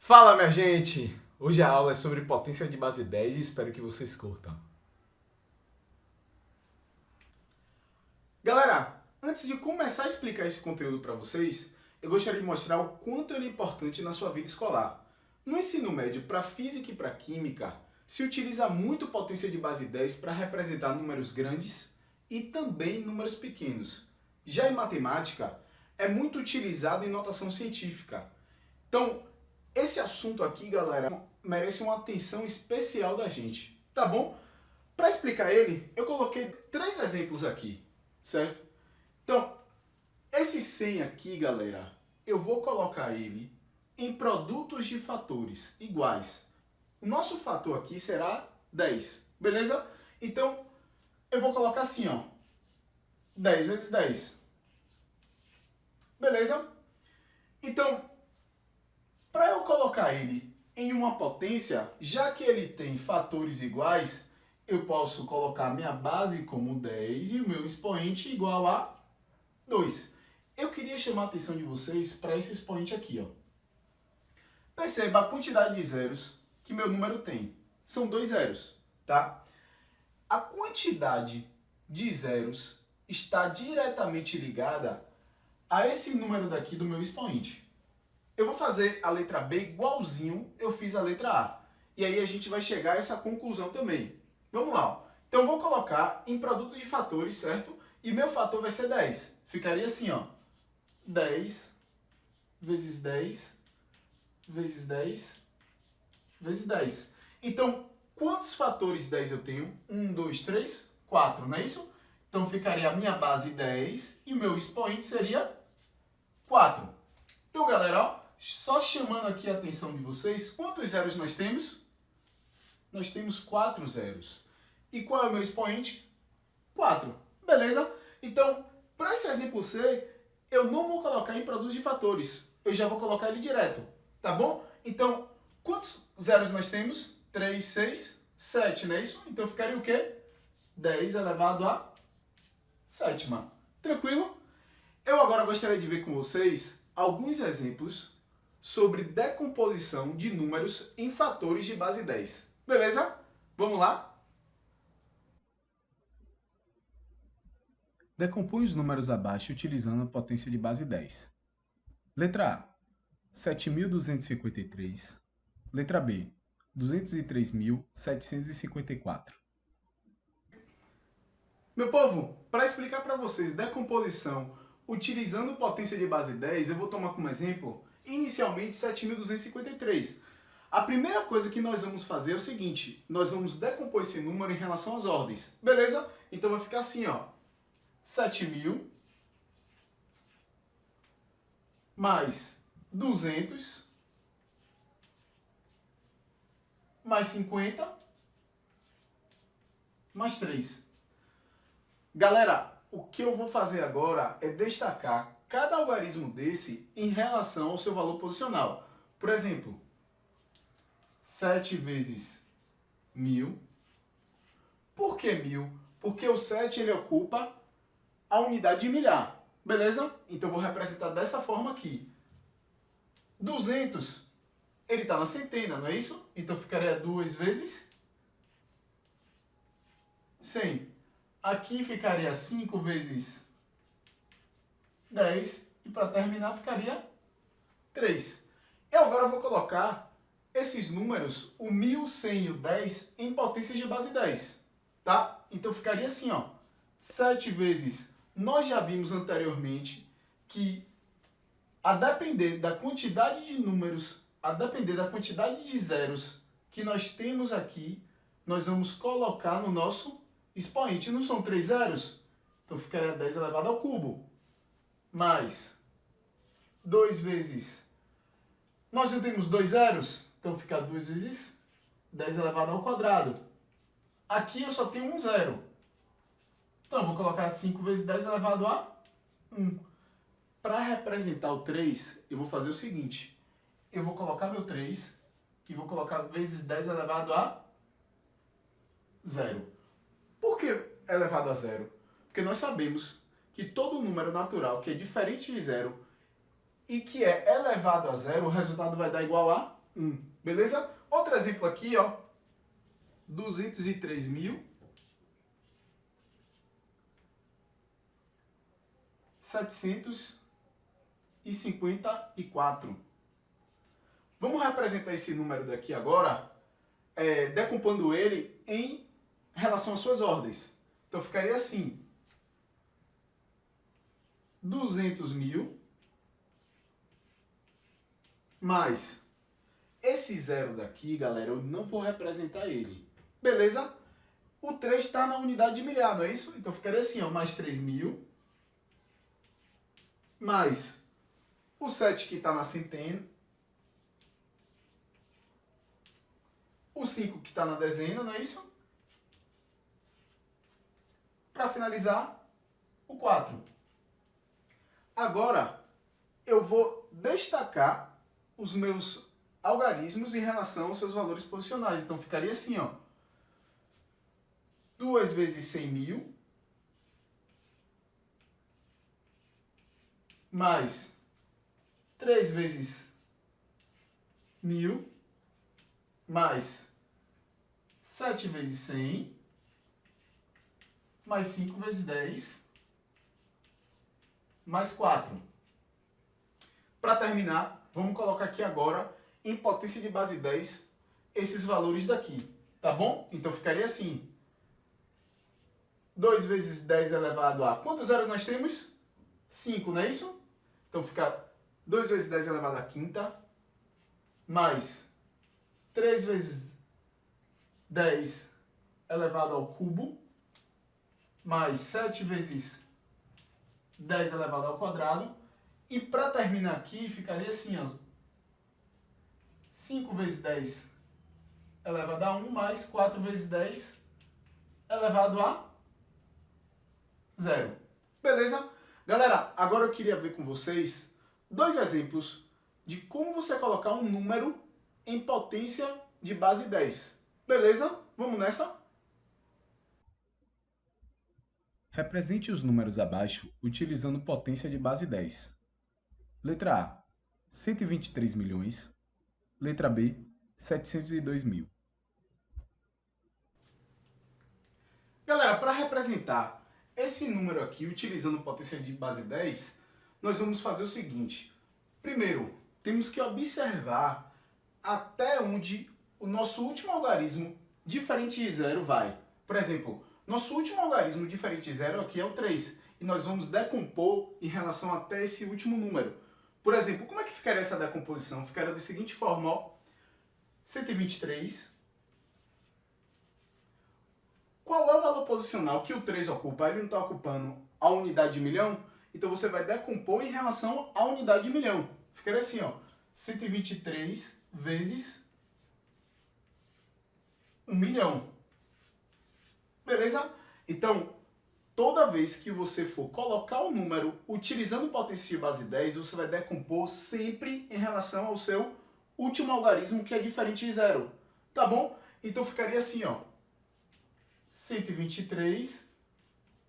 Fala, minha gente! Hoje a aula é sobre potência de base 10 e espero que vocês curtam. Galera, antes de começar a explicar esse conteúdo para vocês, eu gostaria de mostrar o quanto ele é importante na sua vida escolar. No ensino médio, para física e para química, se utiliza muito potência de base 10 para representar números grandes e também números pequenos. Já em matemática, é muito utilizado em notação científica. Então, esse assunto aqui, galera, merece uma atenção especial da gente, tá bom? Para explicar ele, eu coloquei 3 exemplos aqui, certo? Então, esse 100 aqui, galera, eu vou colocar ele em produtos de fatores iguais. O nosso fator aqui será 10, beleza? Então, eu vou colocar assim, ó, 10 vezes 10, beleza? Então, para eu colocar ele em uma potência, já que ele tem fatores iguais, eu posso colocar minha base como 10 e o meu expoente igual a 2. Eu queria chamar a atenção de vocês para esse expoente aqui, ó. Perceba a quantidade de zeros que meu número tem. São 2 zeros, tá? A quantidade de zeros está diretamente ligada a esse número daqui do meu expoente. Eu vou fazer a letra B igualzinho eu fiz a letra A. E aí a gente vai chegar a essa conclusão também. Vamos lá. Ó. Então eu vou colocar em produto de fatores, certo? E meu fator vai ser 10. Ficaria assim, ó. 10 vezes 10 vezes 10 vezes 10. Então, quantos fatores 10 eu tenho? 1, 2, 3, 4, não é isso? Então ficaria a minha base 10 e o meu expoente seria 4. Então, galera, ó, só chamando aqui a atenção de vocês, quantos zeros nós temos? Nós temos 4 zeros. E qual é o meu expoente? 4. Beleza? Então, para esse exemplo C, eu não vou colocar em produto de fatores. Eu já vou colocar ele direto. Tá bom? Então, quantos zeros nós temos? 3, 6, 7, não é isso? Então ficaria o quê? 10 elevado a sétima. Tranquilo? Eu agora gostaria de ver com vocês alguns exemplos sobre decomposição de números em fatores de base 10. Beleza? Vamos lá? Decompõe os números abaixo utilizando a potência de base 10. Letra A, 7.253. Letra B, 203.754. Meu povo, para explicar para vocês decomposição utilizando potência de base 10, eu vou tomar como exemplo, inicialmente, 7.253. A primeira coisa que nós vamos fazer é o seguinte, nós vamos decompor esse número em relação às ordens, beleza? Então vai ficar assim, ó, 7.000 mais 200 mais 50 mais 3. Galera, o que eu vou fazer agora é destacar cada algarismo desse em relação ao seu valor posicional. Por exemplo, 7 vezes 1.000. Por que 1.000? Porque o 7 ele ocupa a unidade de milhar. Beleza? Então eu vou representar dessa forma aqui. 200, ele está na centena, não é isso? Então ficaria 2 vezes 100. Aqui ficaria 5 vezes 10. E para terminar ficaria 3. Eu agora vou colocar esses números, o 1.000, 100 e o 10, em potências de base 10. Tá? Então ficaria assim, ó. 7 vezes... Nós já vimos anteriormente que, a depender da quantidade de números, a depender da quantidade de zeros que nós temos aqui, nós vamos colocar no nosso expoente. Não são 3 zeros? Então ficaria 10 elevado ao cubo. Mais 2 vezes... Nós não temos 2 zeros? Então fica 2 vezes 10 elevado ao quadrado. Aqui eu só tenho um zero. Então, eu vou colocar 5 vezes 10 elevado a 1. Para representar o 3, eu vou fazer o seguinte. Eu vou colocar meu 3 e vou colocar vezes 10 elevado a 0. Por que elevado a 0? Porque nós sabemos que todo número natural que é diferente de 0 e que é elevado a 0, o resultado vai dar igual a 1. Beleza? Outro exemplo aqui, ó. 203.754. Vamos representar esse número daqui agora, decompondo ele em relação às suas ordens. Então ficaria assim: 200.000 mais esse zero daqui, galera, eu não vou representar ele. Beleza? O 3 está na unidade de milhar, não é isso? Então ficaria assim, ó, mais 3.000, mais o 7 que está na centena, o 5 que está na dezena, não é isso? Para finalizar, o 4. Agora, eu vou destacar os meus algarismos em relação aos seus valores posicionais. Então, ficaria assim, ó. 2 vezes 100.000, mais 3 vezes 1.000, mais 7 vezes 100, mais 5 vezes 10, mais 4. Para terminar, vamos colocar aqui agora, em potência de base 10, esses valores daqui, tá bom? Então ficaria assim: 2 vezes 10 elevado a... Quantos zeros nós temos? 5, não é isso? Então fica 2 vezes 10 elevado a quinta, mais 3 vezes 10 elevado ao cubo, mais 7 vezes 10 elevado ao quadrado. E para terminar aqui, ficaria assim, ó. 5 vezes 10 elevado a 1, mais 4 vezes 10 elevado a 0. Beleza? Galera, agora eu queria ver com vocês 2 exemplos de como você colocar um número em potência de base 10. Beleza? Vamos nessa? Represente os números abaixo utilizando potência de base 10. Letra A, 123 milhões. Letra B, 702 mil. Galera, para representar esse número aqui utilizando potência de base 10, nós vamos fazer o seguinte. Primeiro, temos que observar até onde o nosso último algarismo diferente de zero vai. Por exemplo, nosso último algarismo diferente de zero aqui é o 3. E nós vamos decompor em relação até esse último número. Por exemplo, como é que ficaria essa decomposição? Ficaria da seguinte forma, ó. 123. Qual é o valor posicional que o 3 ocupa? Ele não está ocupando a unidade de milhão? Então você vai decompor em relação à unidade de milhão. Ficaria assim, ó. 123 vezes 1 milhão. Beleza? Então, toda vez que você for colocar o número utilizando potência de base 10, você vai decompor sempre em relação ao seu último algarismo, que é diferente de zero. Tá bom? Então ficaria assim, ó. 123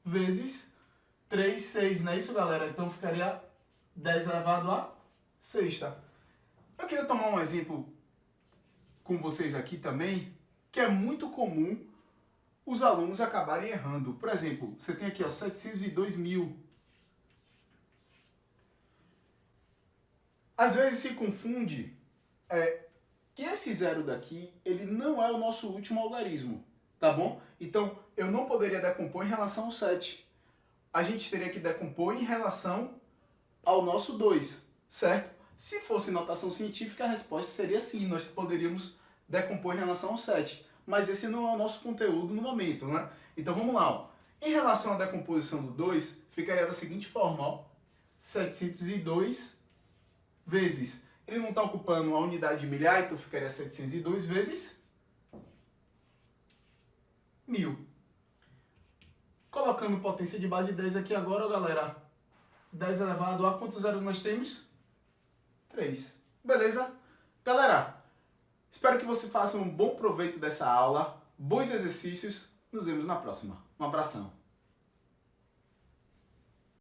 vezes 3, 6, não é isso, galera? Então ficaria 10 elevado a 6, tá? Eu queria tomar um exemplo com vocês aqui também, que é muito comum os alunos acabarem errando. Por exemplo, você tem aqui, ó, 702 mil. Às vezes se confunde que esse zero daqui, ele não é o nosso último algarismo, tá bom? Então, eu não poderia decompor em relação ao 7. A gente teria que decompor em relação ao nosso 2, certo? Se fosse notação científica, a resposta seria sim, nós poderíamos decompor em relação ao 7. Mas esse não é o nosso conteúdo no momento, né? Então vamos lá, ó. Em relação à decomposição do 2, ficaria da seguinte forma, ó. 702 vezes... Ele não está ocupando a unidade de milhar, então ficaria 702 vezes 1000. Colocando potência de base 10 aqui agora, galera. 10 elevado a quantos zeros nós temos? 3. Beleza? Galera, espero que você faça um bom proveito dessa aula. Bons exercícios. Nos vemos na próxima. Um abração.